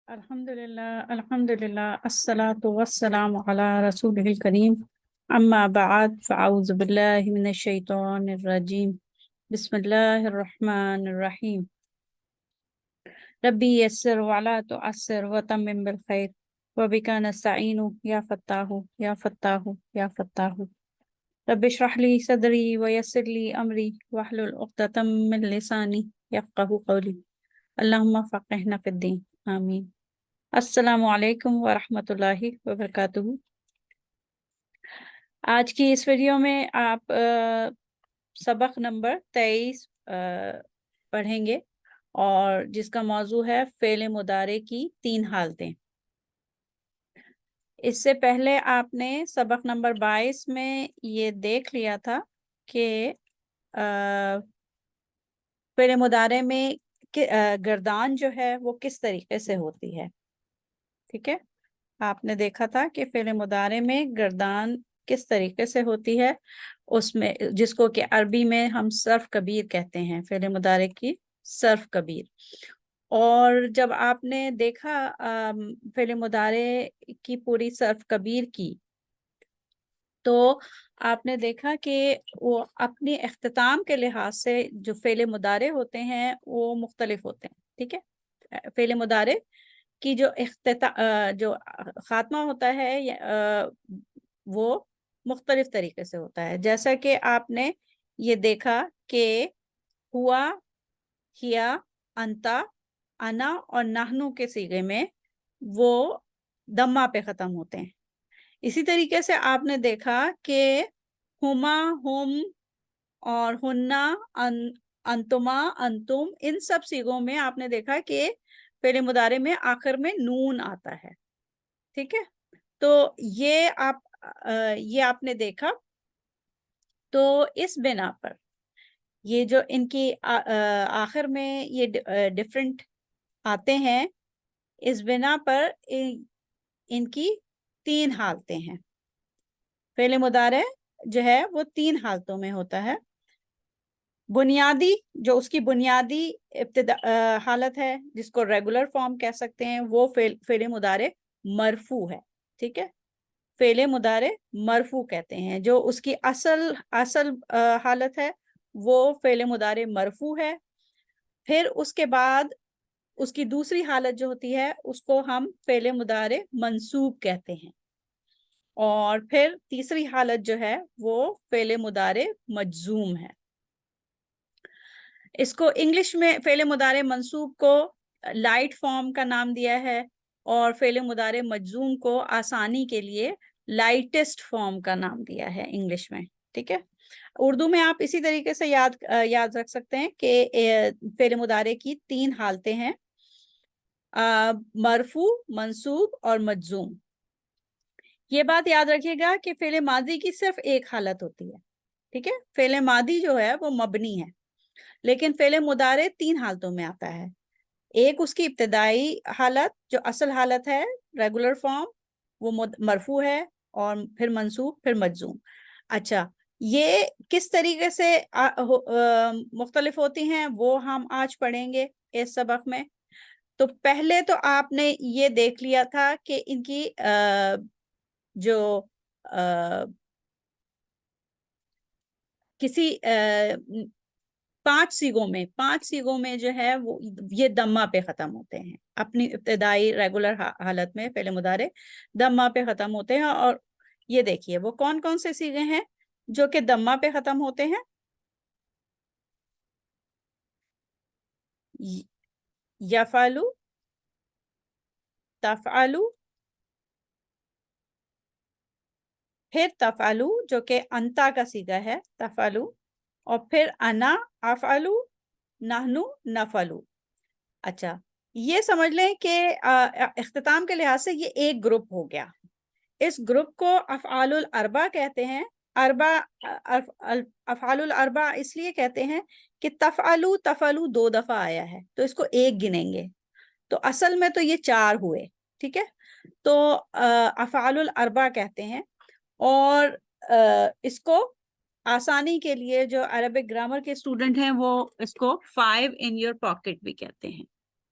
الحمد للہ الصلاۃ والسلام علی رسول الکریم اما بعد فاعوذ باللہ من الشیطان الرجیم بسم اللہ الرحمن الرحیم ربی یسر ولا تعسر وتمم بالخیر وبک نستعین یا فتاح یا فتاح یا فتاح رب اشرح لی صدری ویسر لی امری واحلل عقدۃ من لسانی یفقہوا قولی اللہم فقہنا فی الدین آمین۔ السلام علیکم ورحمۃ اللہ وبرکاتہ۔ آج کی اس ویڈیو میں آپ سبق نمبر 23 پڑھیں گے اور جس کا موضوع ہے فعل مضارع کی 3 حالتیں۔ اس سے پہلے آپ نے سبق نمبر 22 میں یہ دیکھ لیا تھا کہ فعل مضارع میں گردان جو ہے وہ کس طریقے سے ہوتی ہے، ٹھیک ہے۔ آپ نے دیکھا تھا کہ فعل مضارع میں گردان کس طریقے سے ہوتی ہے، اس میں جس کو کہ عربی میں ہم صرف کبیر کہتے ہیں، فعل مضارع کی صرف کبیر۔ اور جب آپ نے دیکھا فعل مضارع کی پوری صرف کبیر کی تو آپ نے دیکھا کہ وہ اپنی اختتام کے لحاظ سے جو فعل مضارع ہوتے ہیں وہ مختلف ہوتے ہیں، ٹھیک ہے۔ فعل مضارع کی جو خاتمہ ہوتا ہے وہ مختلف طریقے سے ہوتا ہے، جیسا کہ آپ نے یہ دیکھا کہ ہوا، ہیا، انتا، انا اور نحنو کے صیغے میں وہ دمہ پہ ختم ہوتے ہیں۔ اسی طریقے سے آپ نے دیکھا کہ ہما، ہم اور ہننا، انتما، انتم، ان سب صیغوں میں آپ نے دیکھا کہ فعل مضارع میں آخر میں نون آتا ہے، ٹھیک ہے۔ تو یہ آپ نے دیکھا، تو اس بنا پر یہ جو ان کی آخر میں یہ ڈفرنٹ آتے ہیں، اس بنا پر ان کی 3 حالتیں ہیں۔ فعل مضارع جو ہے وہ 3 حالتوں میں ہوتا ہے۔ بنیادی، جو اس کی بنیادی حالت ہے جس کو ریگولر فارم کہہ سکتے ہیں، وہ فعل مضارع مرفوع ہے، ٹھیک ہے۔ فعل مضارع مرفوع کہتے ہیں۔ جو اس کی اصل حالت ہے وہ فعل مضارع مرفوع ہے۔ پھر اس کے بعد اس کی دوسری حالت جو ہوتی ہے اس کو ہم فعل مضارع منصوب کہتے ہیں، اور پھر تیسری حالت جو ہے وہ فعل مضارع مجزوم ہے۔ اس کو انگلش میں فعل مضارع منصوب کو لائٹ فارم کا نام دیا ہے، اور فعل مضارع مجزوم کو آسانی کے لیے لائٹسٹ فارم کا نام دیا ہے انگلش میں، ٹھیک ہے۔ اردو میں آپ اسی طریقے سے یاد رکھ سکتے ہیں کہ فعل مضارع کی 3 حالتیں ہیں، مرفوع، منصوب اور مجزوم۔ یہ بات یاد رکھیے گا کہ فعل ماضی کی صرف ایک حالت ہوتی ہے، ٹھیک ہے۔ فعل ماضی جو ہے وہ مبنی ہے، لیکن فعل مضارع 3 حالتوں میں آتا ہے۔ ایک اس کی ابتدائی حالت جو اصل حالت ہے ریگولر فارم، وہ مرفوع ہے، اور پھر منصوب، پھر مجزوم۔ اچھا، یہ کس طریقے سے مختلف ہوتی ہیں وہ ہم آج پڑھیں گے اس سبق میں۔ تو پہلے تو آپ نے یہ دیکھ لیا تھا کہ ان کی جو کسی 5 صیغوں میں جو ہے وہ یہ دمہ پہ ختم ہوتے ہیں۔ اپنی ابتدائی ریگولر حالت میں فعل مضارع دمہ پہ ختم ہوتے ہیں، اور یہ دیکھیے وہ کون کون سے صیغے ہیں جو کہ دمہ پہ ختم ہوتے ہیں۔ یفعلو، تفعلو، پھر تفعلو جو کہ انتا کا صیغہ ہے تفعلو، اور پھر انا، افعلو، نحنو، نفعلو۔ اچھا، یہ سمجھ لیں کہ اختتام کے لحاظ سے یہ ایک گروپ ہو گیا۔ اس گروپ کو افعال الاربع کہتے ہیں۔ افعال الاربع اس لیے کہتے ہیں کہ تفعلو، تفعلو 2 دفعہ آیا ہے تو اس کو ایک گنیں گے، تو اصل میں تو یہ 4 ہوئے، ٹھیک ہے۔ تو افعال الاربع کہتے ہیں، اور اس کو آسانی کے لیے جو عربک گرامر کے اسٹوڈنٹ ہیں وہ اس کو 5 in your pocket بھی کہتے ہیں،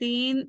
3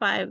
5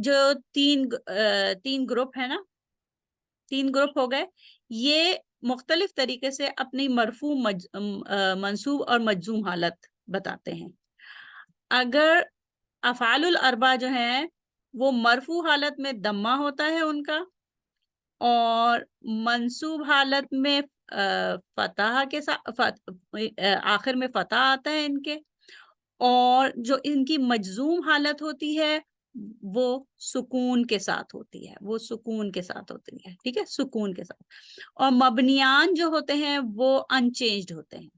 جو تین گروپ ہے نا، 3 گروپ ہو گئے، یہ مختلف طریقے سے اپنی مرفوع منصوب اور مجزوم حالت بتاتے ہیں. اگر افعال الاربع جو ہیں وہ مرفوع حالت میں دمہ ہوتا ہے ان کا، اور منصوب حالت میں فتح کے ساتھ آخر میں فتح آتا ہے ان کے، اور جو ان کی مجزوم حالت ہوتی ہے وہ سکون کے ساتھ ہوتی ہے، وہ سکون کے ساتھ ہوتی ہے. ٹھیک ہے، سکون کے ساتھ. اور مبنیان جو ہوتے ہیں وہ انچینجڈ ہوتے ہیں،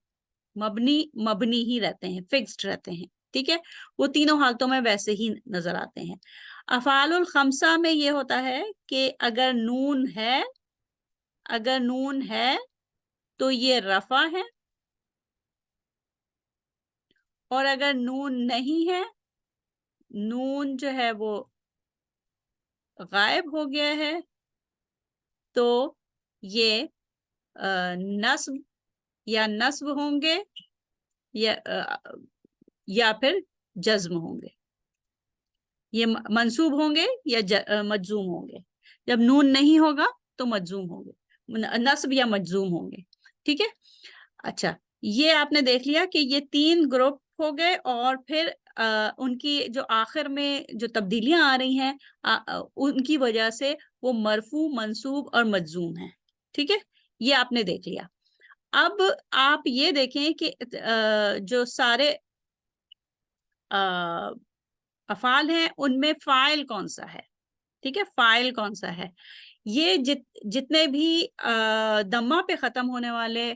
مبنی ہی رہتے ہیں، فکسڈ رہتے ہیں. ٹھیک ہے، وہ تینوں حالتوں میں ویسے ہی نظر آتے ہیں. افعال الخمسہ میں یہ ہوتا ہے کہ اگر نون ہے تو یہ رفع ہے، اور اگر نون نہیں ہے، نون جو ہے وہ غائب ہو گیا ہے، تو یہ نصب ہوں گے یا پھر جزم ہوں گے. یہ منصوب ہوں گے یا مجزوم ہوں گے. جب نون نہیں ہوگا تو مجزوم ہوں گے، نصب یا مجزوم ہوں گے. ٹھیک ہے، اچھا یہ آپ نے دیکھ لیا کہ یہ 3 گروپ ہو گئے، اور پھر ان کی جو آخر میں جو تبدیلیاں آ رہی ہیں ان کی وجہ سے وہ مرفوع، منصوب اور مجزوم ہیں. ٹھیک ہے، یہ آپ نے دیکھ لیا. اب آپ یہ دیکھیں کہ جو سارے افعال ہیں ان میں فاعل کون سا ہے. ٹھیک ہے، فاعل کون سا ہے. یہ جتنے بھی دمہ پہ ختم ہونے والے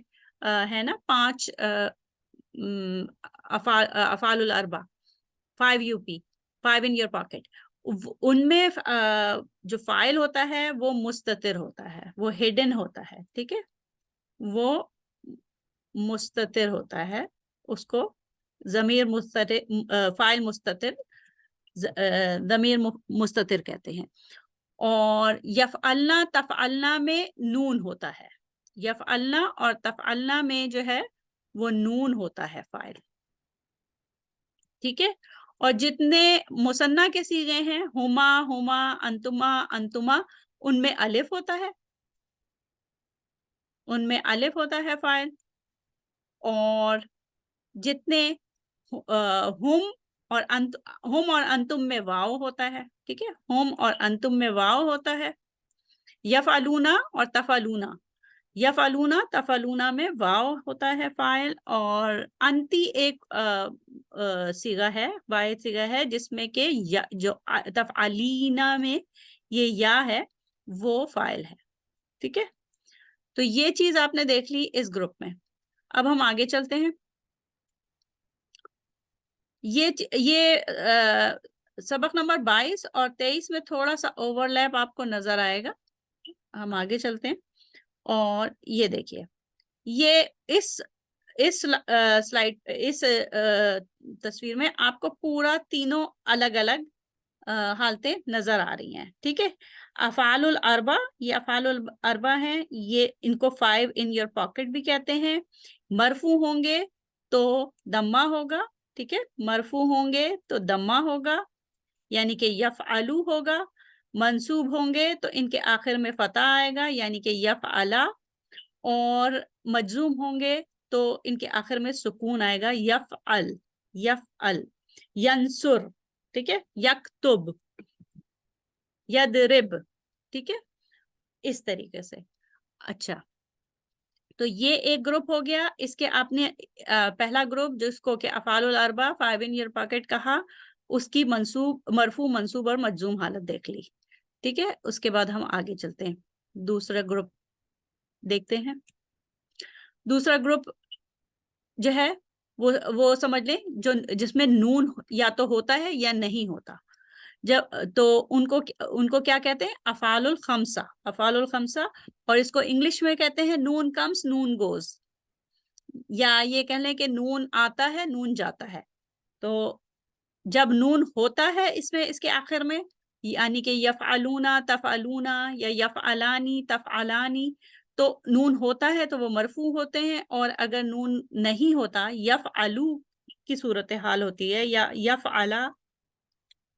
ہیں نا 5 افعال الاربع، 5 UP، 5 in your pocket، ان میں جو فاعل ہوتا ہے وہ مستتر ہوتا ہے، وہ ہڈن ہوتا ہے. ٹھیک ہے، وہ مستتر ہوتا ہے، اس کو ضمیر مستتر، فاعل مستتر، ضمیر مستتر کہتے ہیں. اور یفعلنا تفعلنا میں نون ہوتا ہے، یفعلنا اور تفعلنا میں جو ہے وہ نون ہوتا ہے فاعل. ٹھیک ہے، اور جتنے مثنیٰ کے صیغے ہیں، ہما، ہما، انتما، انتما، ان میں الف ہوتا ہے، ان میں الف ہوتا ہے فاعل. اور جتنے ہم اور انتم میں واو ہوتا ہے. ٹھیک ہے، ہم اور انتم میں واو ہوتا ہے. یفعلونا اور تفعلونا، یفعلونا تفعلونا میں واو ہوتا ہے فاعل. اور انتی ایک صیغہ ہے، واحد صیغہ ہے جس میں کہ جو تفعلینا میں یہ یا ہے وہ فاعل ہے. ٹھیک ہے، تو یہ چیز آپ نے دیکھ لی اس گروپ میں. اب ہم آگے چلتے ہیں. یہ سبق نمبر 22 اور 23 میں تھوڑا سا اوور لیپ آپ کو نظر آئے گا. ہم آگے چلتے ہیں، اور یہ دیکھیے، یہ اس سلائڈ، اس تصویر میں آپ کو پورا تینوں الگ الگ حالتیں نظر آ رہی ہیں. ٹھیک ہے، افعال الاربع، یہ افعال الاربع ہیں، یہ ان کو 5 in your pocket بھی کہتے ہیں. مرفوع ہوں گے تو دمہ ہوگا. ٹھیک ہے، مرفوع ہوں گے تو دمہ ہوگا، یعنی کہ یفعلو ہوگا. منصوب ہوں گے تو ان کے آخر میں فتح آئے گا، یعنی کہ یفعلا. اور مجزوم ہوں گے تو ان کے آخر میں سکون آئے گا، یفعل، یفعل. ینصر، ٹھیک ہے، یکتب، یضرب. ٹھیک ہے، اس طریقے سے. اچھا، تو یہ ایک گروپ ہو گیا. اس کے آپ نے پہلا گروپ جس کو کہ افعال الاربع 5 in your pocket کہا، اس کی مرفوع، منصوب اور مجزوم حالت دیکھ لی. ٹھیک ہے، اس کے بعد ہم آگے چلتے ہیں، دوسرا گروپ دیکھتے ہیں. دوسرا گروپ جو ہے وہ سمجھ لیں جس میں نون یا تو ہوتا ہے یا نہیں ہوتا. تو ان کو کیا کہتے ہیں؟ افعال الخمسہ، افعال الخمسہ. اور اس کو انگلش میں کہتے ہیں نون کمز نون گوز، یا یہ کہہ لیں کہ نون آتا ہے نون جاتا ہے. تو جب نون ہوتا ہے اس کے آخر میں، یعنی کہ یفعلونا تفعلونا یا یفعلانی تفعلانی، تو نون ہوتا ہے تو وہ مرفوع ہوتے ہیں. اور اگر نون نہیں ہوتا، یفعلو کی صورتحال ہوتی ہے، یا یفعلا